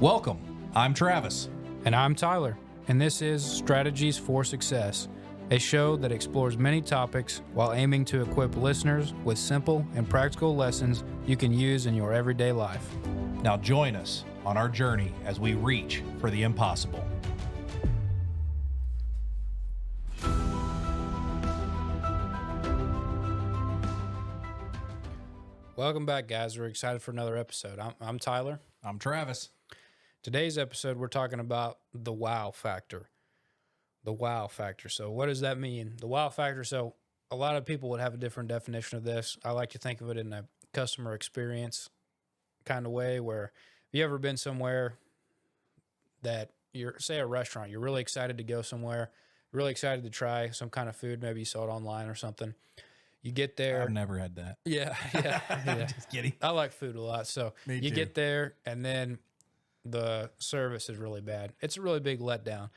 Welcome. I'm Travis. And I'm Tyler, and this is Strategies for Success, a show that explores many topics while aiming to equip listeners with simple and practical lessons you can use in your everyday life. Now join us on our journey as we reach for the impossible. Welcome back, guys. We're excited for another episode. I'm Tyler. I'm Travis. Today's episode, we're talking about the wow factor. The wow factor. So what does that mean? The wow factor. So a lot of people would have a different definition of this. I like to think of it in a customer experience kind of way, where have you ever been somewhere that you're, say a restaurant, you're really excited to go somewhere, really excited to try some kind of food. Maybe you saw it online or something. You get there. I've never had that. Yeah. Just kidding. I like food a lot. So Me you too. get there and then the service is really bad. It's a really big letdown.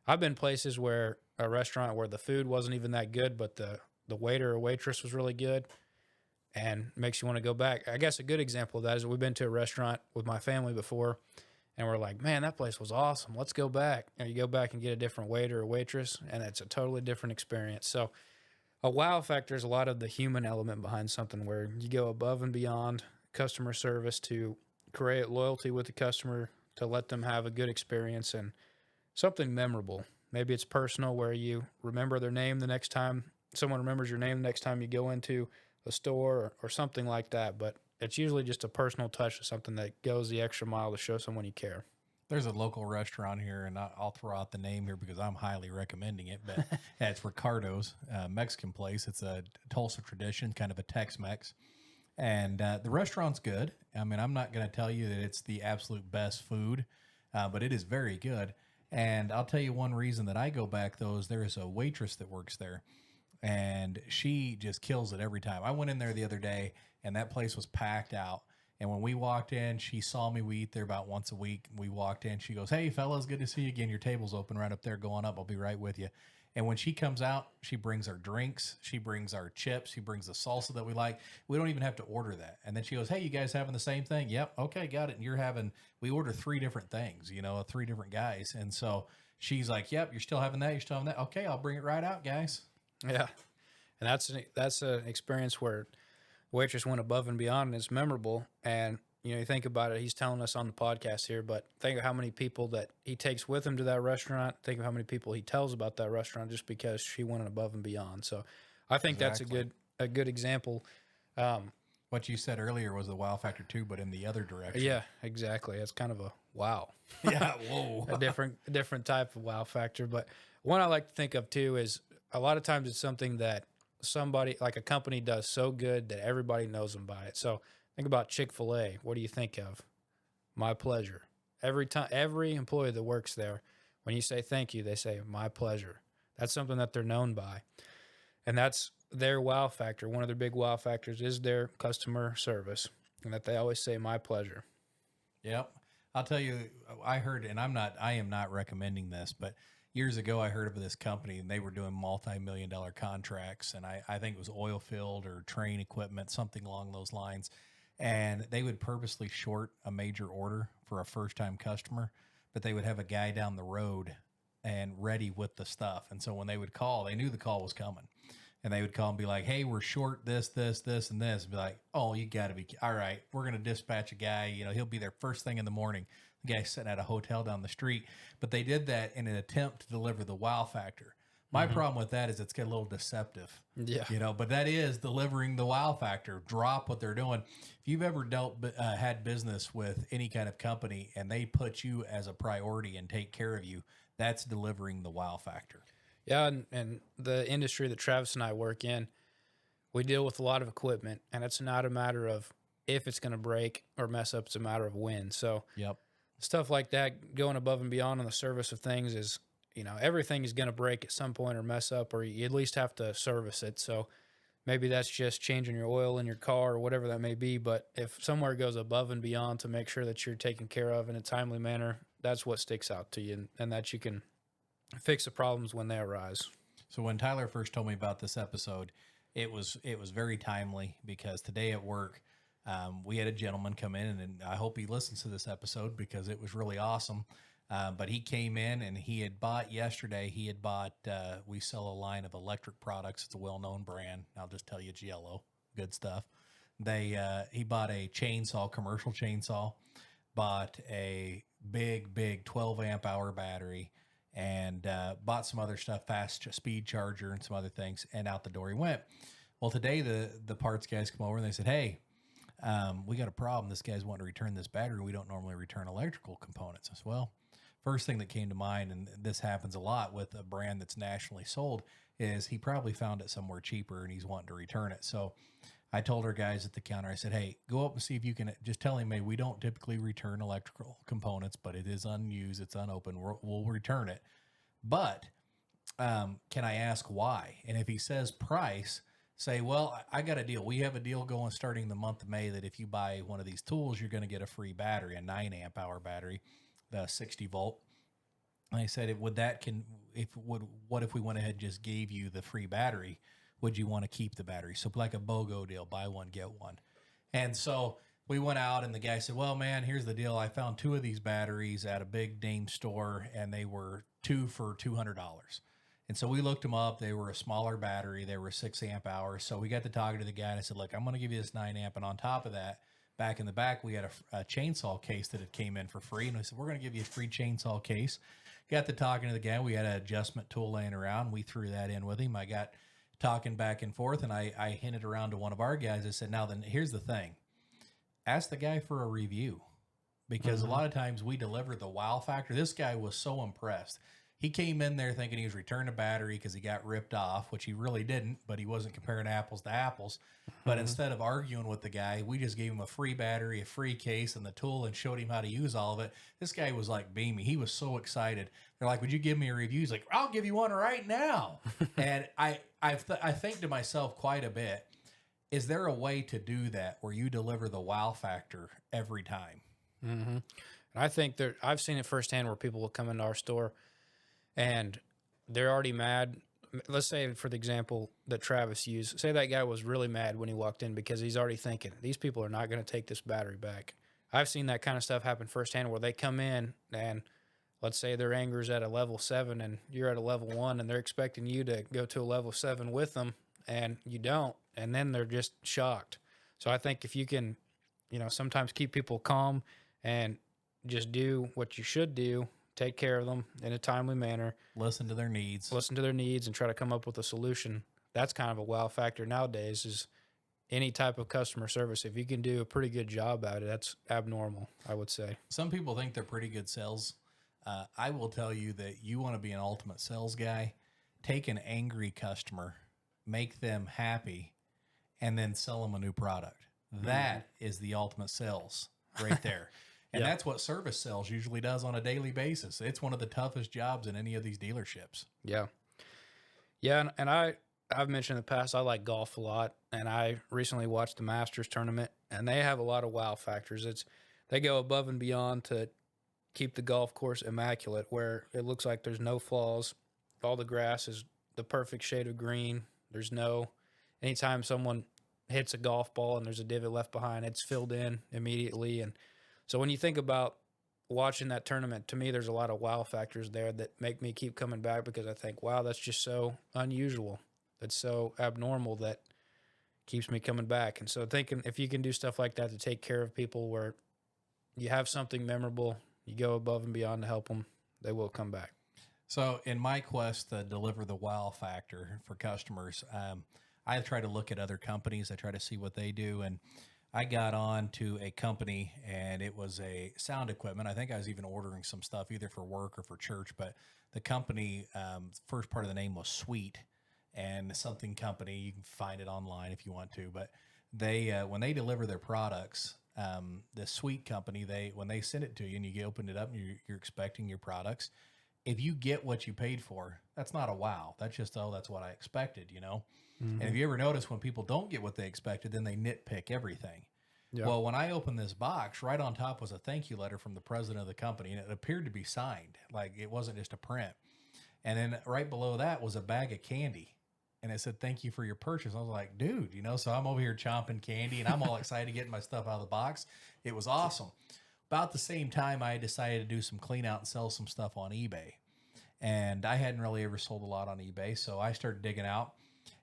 I've been places where a restaurant where the food wasn't even that good, but the waiter or waitress was really good and makes you want to go back. I guess a good example of that is we've been to a restaurant with my family before and we're like, man, that place was awesome. Let's go back. And you go back and get a different waiter or waitress and it's a totally different experience. So a wow factor is a lot of the human element behind something where you go above and beyond customer service to create loyalty with the customer, to let them have a good experience and something memorable. Maybe it's personal where you remember their name the next time someone remembers your name the next time you go into a store or something like that. But it's usually just a personal touch of something that goes the extra mile to show someone you care. There's a local restaurant here, and I'll throw out the name here because I'm highly recommending it. But it's Ricardo's Mexican place. It's a Tulsa tradition, kind of a Tex-Mex. And the restaurant's good. I mean, I'm not going to tell you that it's the absolute best food, but it is very good. And I'll tell you one reason that I go back, though, is there is a waitress that works there, and she just kills it every time. I went in there the other day, and that place was packed out. And when we walked in, she saw me. We eat there about once a week. We walked in. She goes, "Hey, fellas, good to see you again. Your table's open right up there. Go on up. I'll be right with you." And when she comes out, she brings our drinks. She brings our chips. She brings the salsa that we like. We don't even have to order that. And then she goes, "Hey, you guys having the same thing?" "Yep." "Okay, got it." And we order 3 different things, 3 different guys. And so she's like, "Yep, you're still having that. You're still having that. Okay, I'll bring it right out, guys." Yeah. And that's an experience where the waitress went above and beyond and it's memorable. And, you think about it, he's telling us on the podcast here, but think of how many people that he takes with him to that restaurant. Think of how many people he tells about that restaurant just because she went above and beyond. So I think Exactly. that's a good example. What you said earlier was the wow factor too, but in the other direction. Yeah, exactly. It's kind of a wow. Yeah. Whoa. a different type of wow factor. But one I like to think of too is a lot of times it's something that somebody like a company does so good that everybody knows them by it. So think about Chick-fil-A. What do you think of? My pleasure. Every time, every employee that works there, when you say thank you, they say my pleasure. That's something that they're known by. And that's their wow factor. One of their big wow factors is their customer service and that they always say my pleasure. Yep. I'll tell you, I heard, and I am not recommending this, but years ago I heard of this company and they were doing multi-million-dollar contracts. And I think it was oil field or train equipment, something along those lines. And they would purposely short a major order for a first-time customer, but they would have a guy down the road and ready with the stuff. And so when they would call, they knew the call was coming. And they would call and be like, "Hey, we're short this, this, this, and this." And be like, "Oh, you got to be, all right, we're going to dispatch a guy. He'll be there first thing in the morning." The guy's sitting at a hotel down the street. But they did that in an attempt to deliver the wow factor. My problem with that is it's get a little deceptive. Yeah. But that is delivering the wow factor. Drop what they're doing. If you've ever had business with any kind of company and they put you as a priority and take care of you, that's delivering the wow factor. Yeah, and the industry that Travis and I work in, we deal with a lot of equipment, and it's not a matter of if it's going to break or mess up, it's a matter of when. So Yep. stuff like that, going above and beyond on the service of things is, everything is going to break at some point or mess up, or you at least have to service it. So maybe that's just changing your oil in your car or whatever that may be. But if somewhere goes above and beyond to make sure that you're taken care of in a timely manner, that's what sticks out to you and that you can fix the problems when they arise. So when Tyler first told me about this episode, it was very timely because today at work, We had a gentleman come in, and I hope he listens to this episode because it was really awesome. But he came in and he had bought yesterday. He had bought. We sell a line of electric products. It's a well-known brand. I'll just tell you, Giello, good stuff. He bought a chainsaw, commercial chainsaw, bought a big 12 amp hour battery, and bought some other stuff, fast speed charger and some other things, and out the door he went. Well, today the parts guys come over and they said, hey, we got a problem. This guy's wanting to return this battery. We don't normally return electrical components. I said, well, first thing that came to mind, and this happens a lot with a brand that's nationally sold, is he probably found it somewhere cheaper and he's wanting to return it. So I told our guys at the counter, I said, hey, go up and see if you can just tell him, hey, we don't typically return electrical components, but it is unused, it's unopened. We'll return it. But can I ask why? And if he says price, say, well, I got a deal. We have a deal going starting the month of May that if you buy one of these tools, you're going to get a free battery, a 9 amp hour battery, the 60 volt. And I said, what if we went ahead and just gave you the free battery? Would you want to keep the battery? So like a BOGO deal, buy one, get one. And so we went out and the guy said, well, man, here's the deal. I found 2 of these batteries at a big name store and they were 2 for $200. And so we looked them up. They were a smaller battery. They were 6 amp hours. So we got to talking to the guy and I said, look, I'm going to give you this 9 amp. And on top of that, back in the back, we had a chainsaw case that had came in for free. And I said, we're going to give you a free chainsaw case. Got to talking to the guy. We had an adjustment tool laying around. We threw that in with him. I got talking back and forth and I hinted around to one of our guys. I said, now then here's the thing. Ask the guy for a review because a lot of times we deliver the wow factor. This guy was so impressed. He came in there thinking he was returning a battery because he got ripped off, which he really didn't, but he wasn't comparing apples to apples. But instead of arguing with the guy, we just gave him a free battery, a free case, and the tool and showed him how to use all of it. This guy was like beaming. He was so excited. They're like, would you give me a review? He's like, I'll give you one right now. And I think to myself quite a bit, is there a way to do that where you deliver the wow factor every time? And I think I've seen it firsthand where people will come into our store and they're already mad. Let's say, for the example that Travis used, say that guy was really mad when he walked in because he's already thinking, these people are not going to take this battery back. I've seen that kind of stuff happen firsthand where they come in and let's say their anger is at a level 7 and you're at a level 1 and they're expecting you to go to a level 7 with them and you don't. And then they're just shocked. So I think if you can, sometimes keep people calm and just do what you should do, take care of them in a timely manner. Listen to their needs. And try to come up with a solution. That's kind of a wow factor nowadays is any type of customer service. If you can do a pretty good job at it, that's abnormal, I would say. Some people think they're pretty good sales. I will tell you that you want to be an ultimate sales guy. Take an angry customer, make them happy, and then sell them a new product. That is the ultimate sales right there. And that's what service sales usually does on a daily basis. It's one of the toughest jobs in any of these dealerships. Yeah. Yeah, and I've mentioned in the past, I like golf a lot, and I recently watched the Masters tournament, and they have a lot of wow factors. They go above and beyond to keep the golf course immaculate, where it looks like there's no flaws. All the grass is the perfect shade of green. Anytime someone hits a golf ball and there's a divot left behind, it's filled in immediately. And so when you think about watching that tournament, to me, there's a lot of wow factors there that make me keep coming back because I think, wow, that's just so unusual. That's so abnormal that keeps me coming back. And so thinking if you can do stuff like that to take care of people where you have something memorable, you go above and beyond to help them, they will come back. So in my quest to deliver the wow factor for customers, I try to look at other companies. I try to see what they do. And I got on to a company and it was a sound equipment. I think I was even ordering some stuff either for work or for church, but the company, first part of the name was Sweet and something company. You can find it online if you want to, but they, when they deliver their products, the Sweet company, when they send it to you and you open it up and you're expecting your products, if you get what you paid for, that's not a wow. That's just, oh, that's what I expected, And if you ever notice when people don't get what they expected, then they nitpick everything. Yeah. Well, when I opened this box, right on top was a thank you letter from the president of the company, and it appeared to be signed. Like it wasn't just a print. And then right below that was a bag of candy. and it said, "Thank you for your purchase." I was like, dude, so I'm over here chomping candy and I'm all excited getting my stuff out of the box. It was awesome. About the same time, I decided to do some clean out and sell some stuff on eBay. And I hadn't really ever sold a lot on eBay. So I started digging out,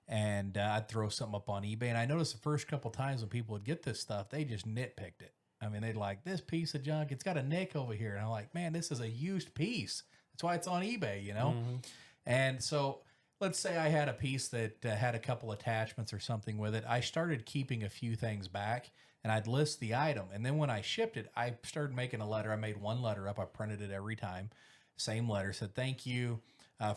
and I'd throw something up on eBay. And I noticed the first couple times when people would get this stuff, they just nitpicked it. I mean, they'd like, this piece of junk, it's got a nick over here. And I'm like, man, this is a used piece. That's why it's on eBay, Mm-hmm. And so let's say I had a piece that had a couple attachments or something with it. I started keeping a few things back, and I'd list the item. And then when I shipped it, I started making a letter. I made one letter up. I printed it every time. Same letter, said, "Thank you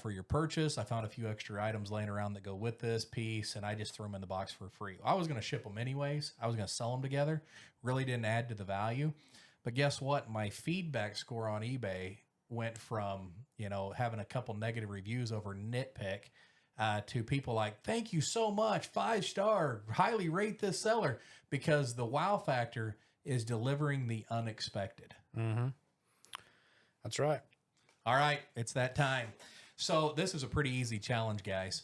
for your purchase. I found a few extra items laying around that go with this piece, and I just threw them in the box for free." I was going to ship them anyways. I was going to sell them together. Really didn't add to the value. But guess what? My feedback score on eBay went from, having a couple negative reviews over nitpick to people like, "Thank you so much, 5-star, highly rate this seller," because the wow factor is delivering the unexpected. Mm-hmm. That's right. All right, it's that time. So this is a pretty easy challenge, guys.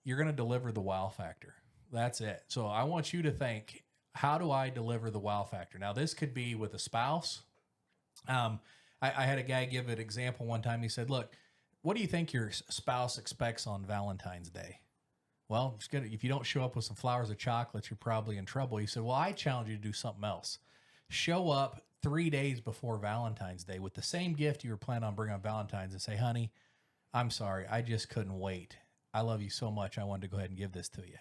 You're going to deliver the wow factor. That's it. So I want you to think, how do I deliver the wow factor? Now, this could be with a spouse. I had a guy give an example one time. He said, "Look, what do you think your spouse expects on Valentine's Day?" Well, it's good. If you don't show up with some flowers or chocolates, you're probably in trouble. He said, "Well, I challenge you to do something else. Show up 3 days before Valentine's Day with the same gift you were planning on bringing on Valentine's and say, 'Honey, I'm sorry. I just couldn't wait. I love you so much. I wanted to go ahead and give this to you.'"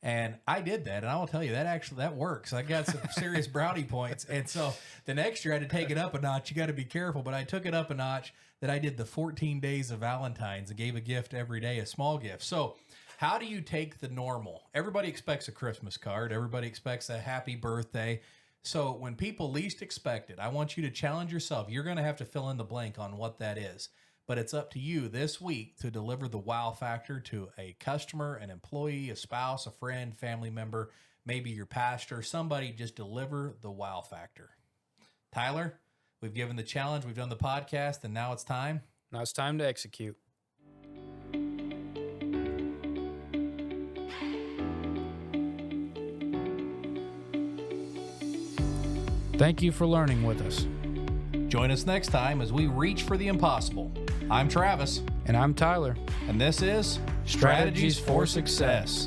And I did that, and I will tell you that works. I got some serious brownie points. And so the next year I had to take it up a notch. You got to be careful, but I took it up a notch that I did the 14 days of Valentine's and gave a gift every day, a small gift. So how do you take the normal? Everybody expects a Christmas card. Everybody expects a happy birthday. So when people least expect it, I want you to challenge yourself. You're going to have to fill in the blank on what that is. But it's up to you this week to deliver the wow factor to a customer, an employee, a spouse, a friend, family member, maybe your pastor, somebody. Just deliver the wow factor. Tyler, we've given the challenge, we've done the podcast, and now it's time. Now it's time to execute. Thank you for learning with us. Join us next time as we reach for the impossible. I'm Travis. And I'm Tyler. And this is Strategies for Success.